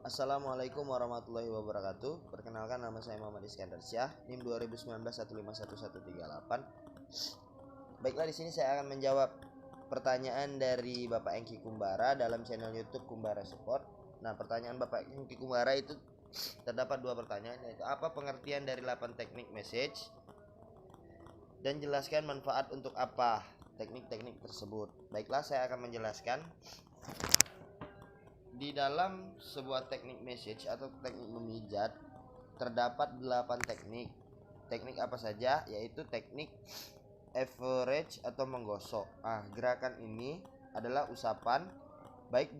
Assalamualaikum warahmatullahi wabarakatuh. Perkenalkan, nama saya Muhammad Iskandar Syah, NIM 2019 1511138. Baiklah, di sini saya akan menjawab pertanyaan dari Bapak Engki Kumbara dalam channel YouTube Kumbara Support. Nah, pertanyaan Bapak Engki Kumbara itu terdapat dua pertanyaan, yaitu apa pengertian dari 8 teknik message dan jelaskan manfaat untuk apa teknik-teknik tersebut. Baiklah, saya akan menjelaskan. Di dalam sebuah teknik message atau teknik memijat terdapat 8 teknik. Teknik apa saja? Yaitu teknik average atau menggosok. Gerakan ini adalah usapan baik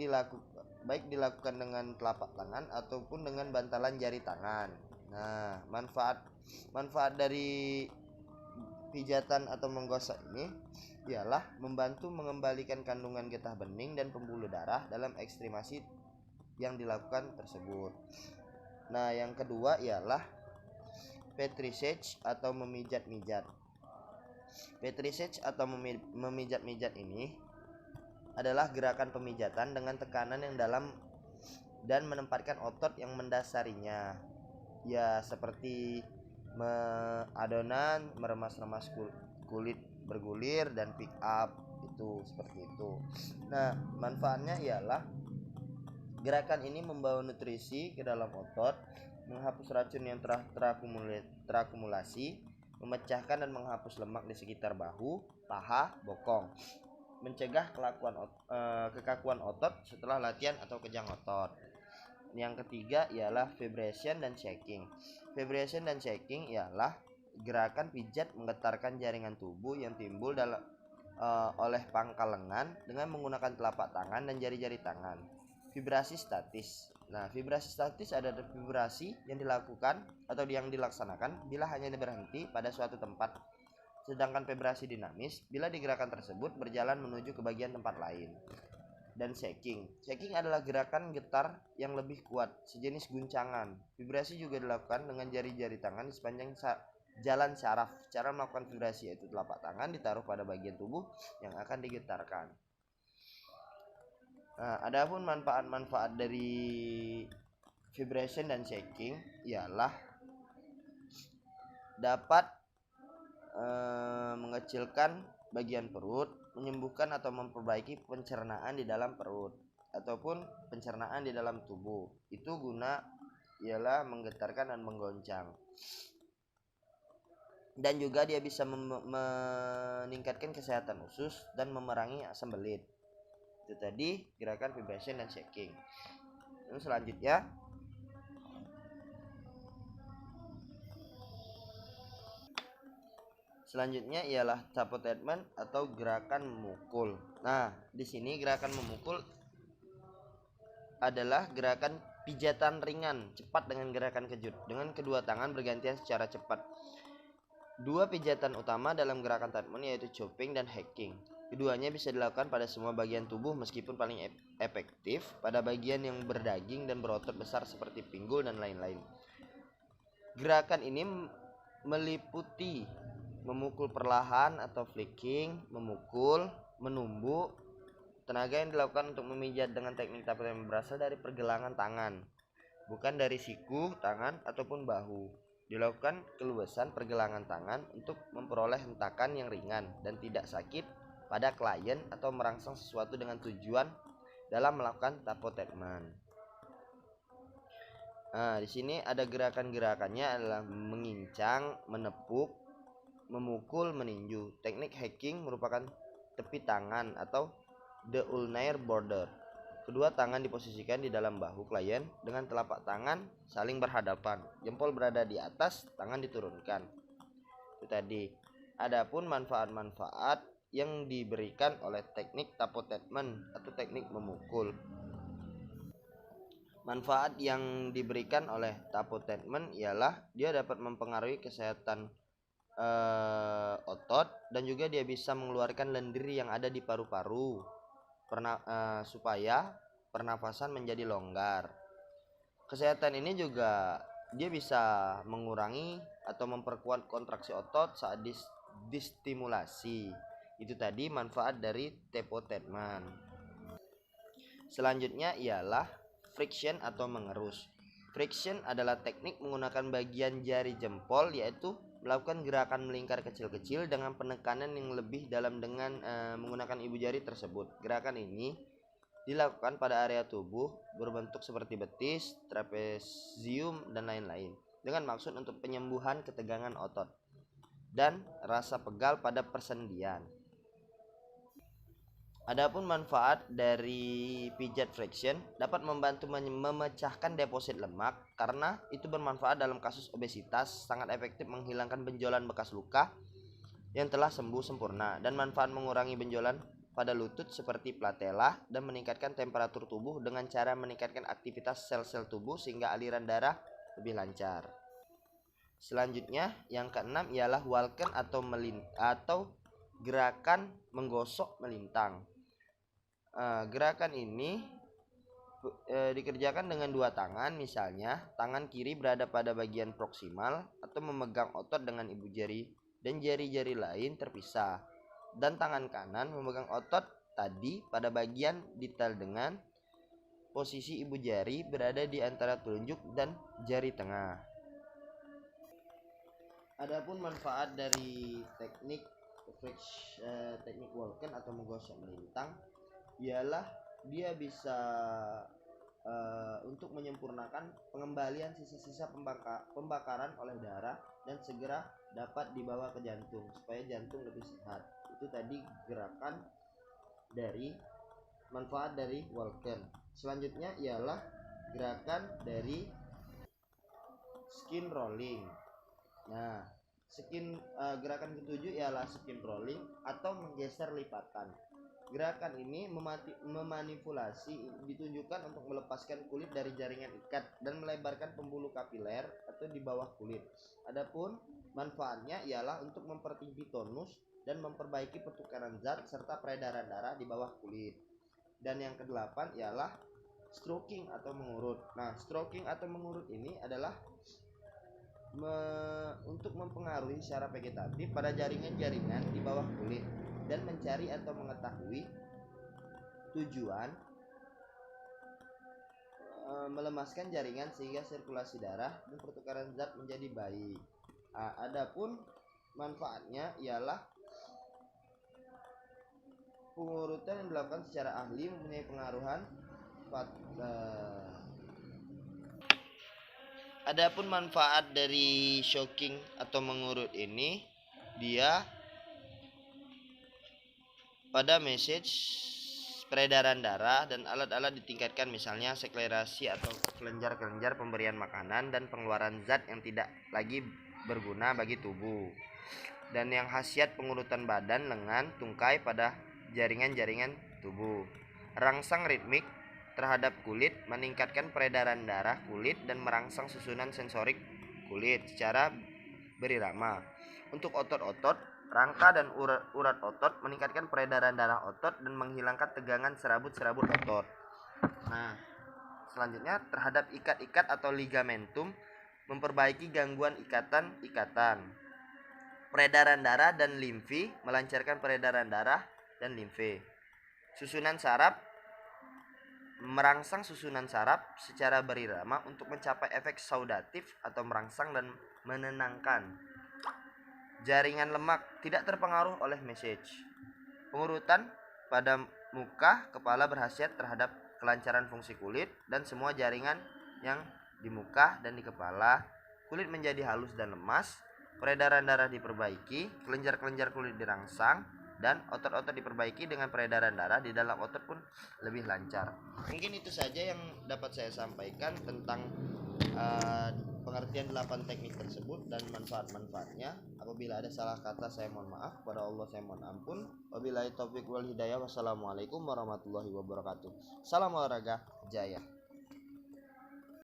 dilakukan dengan telapak tangan ataupun dengan bantalan jari tangan. Nah, manfaat dari pijatan atau menggosok ini ialah membantu mengembalikan kandungan getah bening dan pembuluh darah dalam ekstrimasi yang dilakukan tersebut. Nah, yang kedua ialah petrissage atau memijat-mijat. Petrissage atau memijat-mijat ini adalah gerakan pemijatan dengan tekanan yang dalam dan menempatkan otot yang mendasarinya. Ya, seperti adonan, meremas-remas kulit bergulir dan pick up, itu seperti itu. Nah, manfaatnya ialah gerakan ini membawa nutrisi ke dalam otot, menghapus racun yang terakumulasi, memecahkan dan menghapus lemak di sekitar bahu, paha, bokong, mencegah kekakuan otot setelah latihan atau kejang otot. Yang ketiga ialah vibration dan shaking. Vibration dan shaking ialah gerakan pijat menggetarkan jaringan tubuh yang timbul oleh pangkal lengan dengan menggunakan telapak tangan dan jari-jari tangan. Vibrasi statis. Nah, vibrasi statis adalah vibrasi yang dilakukan atau yang dilaksanakan bila hanya berhenti pada suatu tempat. Sedangkan vibrasi dinamis bila di gerakan tersebut berjalan menuju ke bagian tempat lain. Dan shaking adalah gerakan getar yang lebih kuat, sejenis guncangan. Vibrasi juga dilakukan dengan jari-jari tangan di sepanjang jalan syaraf. Cara melakukan vibrasi yaitu telapak tangan ditaruh pada bagian tubuh yang akan digetarkan. Nah, adapun manfaat-manfaat dari vibration dan shaking ialah dapat mengecilkan bagian perut, menyembuhkan atau memperbaiki pencernaan di dalam perut ataupun pencernaan di dalam tubuh. Itu guna ialah menggetarkan dan menggoncang. Dan juga dia bisa meningkatkan kesehatan usus dan memerangi asam belit. Itu tadi gerakan vibration dan shaking. Dan selanjutnya ialah tapotement atau gerakan memukul. Nah, di sini gerakan memukul adalah gerakan pijatan ringan cepat dengan gerakan kejut dengan kedua tangan bergantian secara cepat. Dua pijatan utama dalam gerakan tapotement yaitu chopping dan hacking. Keduanya bisa dilakukan pada semua bagian tubuh meskipun paling efektif pada bagian yang berdaging dan berotot besar seperti pinggul dan lain-lain. Gerakan ini meliputi memukul perlahan atau flicking, memukul, menumbuk. Tenaga yang dilakukan untuk memijat dengan teknik tapotement berasal dari pergelangan tangan, bukan dari siku tangan ataupun bahu. Dilakukan keluasan pergelangan tangan untuk memperoleh hentakan yang ringan dan tidak sakit pada klien atau merangsang sesuatu dengan tujuan dalam melakukan tapotement. Nah, di sini ada gerakan-gerakannya adalah mengincang, menepuk, memukul, meninju. Teknik hacking merupakan tepi tangan atau the ulnar border. Kedua tangan diposisikan di dalam bahu klien dengan telapak tangan saling berhadapan. Jempol berada di atas, tangan diturunkan. Itu tadi. Adapun manfaat-manfaat yang diberikan oleh teknik tapotement atau teknik memukul. Manfaat yang diberikan oleh tapotement ialah dia dapat mempengaruhi kesehatan otot dan juga dia bisa mengeluarkan lendir yang ada di paru-paru supaya pernafasan menjadi longgar. Kesehatan ini juga dia bisa mengurangi atau memperkuat kontraksi otot saat distimulasi. Itu tadi manfaat dari tapotement. Selanjutnya ialah friction atau mengerus. Friction adalah teknik menggunakan bagian jari jempol, yaitu melakukan gerakan melingkar kecil-kecil dengan penekanan yang lebih dalam dengan menggunakan ibu jari tersebut. Gerakan ini dilakukan pada area tubuh berbentuk seperti betis, trapezium, dan lain-lain dengan maksud untuk penyembuhan ketegangan otot dan rasa pegal pada persendian. Adapun manfaat dari pijat friction dapat membantu memecahkan deposit lemak karena itu bermanfaat dalam kasus obesitas, sangat efektif menghilangkan benjolan bekas luka yang telah sembuh sempurna, dan manfaat mengurangi benjolan pada lutut seperti patella dan meningkatkan temperatur tubuh dengan cara meningkatkan aktivitas sel-sel tubuh sehingga aliran darah lebih lancar. Selanjutnya yang keenam ialah walken atau gerakan menggosok melintang. Gerakan ini dikerjakan dengan dua tangan, misalnya tangan kiri berada pada bagian proksimal atau memegang otot dengan ibu jari dan jari-jari lain terpisah, dan tangan kanan memegang otot tadi pada bagian detail dengan posisi ibu jari berada di antara telunjuk dan jari tengah. Adapun manfaat dari teknik walken atau menggosok melintang ialah dia bisa untuk menyempurnakan pengembalian sisa-sisa pembakaran oleh darah dan segera dapat dibawa ke jantung supaya jantung lebih sehat. Itu tadi gerakan dari manfaat dari walken. Selanjutnya ialah gerakan dari skin rolling. Nah, gerakan ketujuh ialah skin rolling atau menggeser lipatan. Gerakan ini memanipulasi ditunjukkan untuk melepaskan kulit dari jaringan ikat dan melebarkan pembuluh kapiler atau di bawah kulit. Adapun manfaatnya ialah untuk mempertinggi tonus dan memperbaiki pertukaran zat serta peredaran darah di bawah kulit. Dan yang kedelapan ialah stroking atau mengurut. Nah, stroking atau mengurut ini adalah untuk mempengaruhi secara vegetatif pada jaringan-jaringan di bawah kulit dan mencari atau mengetahui tujuan melemaskan jaringan sehingga sirkulasi darah dan pertukaran zat menjadi baik. Adapun manfaatnya ialah pengurutan yang dilakukan secara ahli mempunyai pengaruhan Adapun manfaat dari shocking atau mengurut ini, dia pada message peredaran darah dan alat-alat ditingkatkan, misalnya seklerasi atau kelenjar-kelenjar pemberian makanan dan pengeluaran zat yang tidak lagi berguna bagi tubuh. Dan yang khasiat pengurutan badan, lengan, tungkai pada jaringan-jaringan tubuh. Rangsang ritmik terhadap kulit, meningkatkan peredaran darah kulit dan merangsang susunan sensorik kulit secara berirama. Untuk otot-otot, rangka dan urat otot, meningkatkan peredaran darah otot dan menghilangkan tegangan serabut-serabut otot. Nah, selanjutnya terhadap ikat-ikat atau ligamentum, memperbaiki gangguan ikatan-ikatan. Peredaran darah dan limfi, melancarkan peredaran darah dan limfe. Susunan saraf, merangsang susunan saraf secara berirama untuk mencapai efek saudatif atau merangsang dan menenangkan. Jaringan lemak tidak terpengaruh oleh message. Pengurutan pada muka kepala berkhasiat terhadap kelancaran fungsi kulit dan semua jaringan yang di muka dan di kepala. Kulit menjadi halus dan lemas, peredaran darah diperbaiki, kelenjar-kelenjar kulit dirangsang, dan otot-otot diperbaiki dengan peredaran darah di dalam otot pun lebih lancar. Mungkin itu saja yang dapat saya sampaikan tentang pengertian 8 teknik tersebut dan manfaat-manfaatnya. Apabila ada salah kata saya mohon maaf, kepada Allah saya mohon ampun. Wabillahi taufiq wal hidayah. Wassalamualaikum warahmatullahi wabarakatuh. Salam olahraga jaya.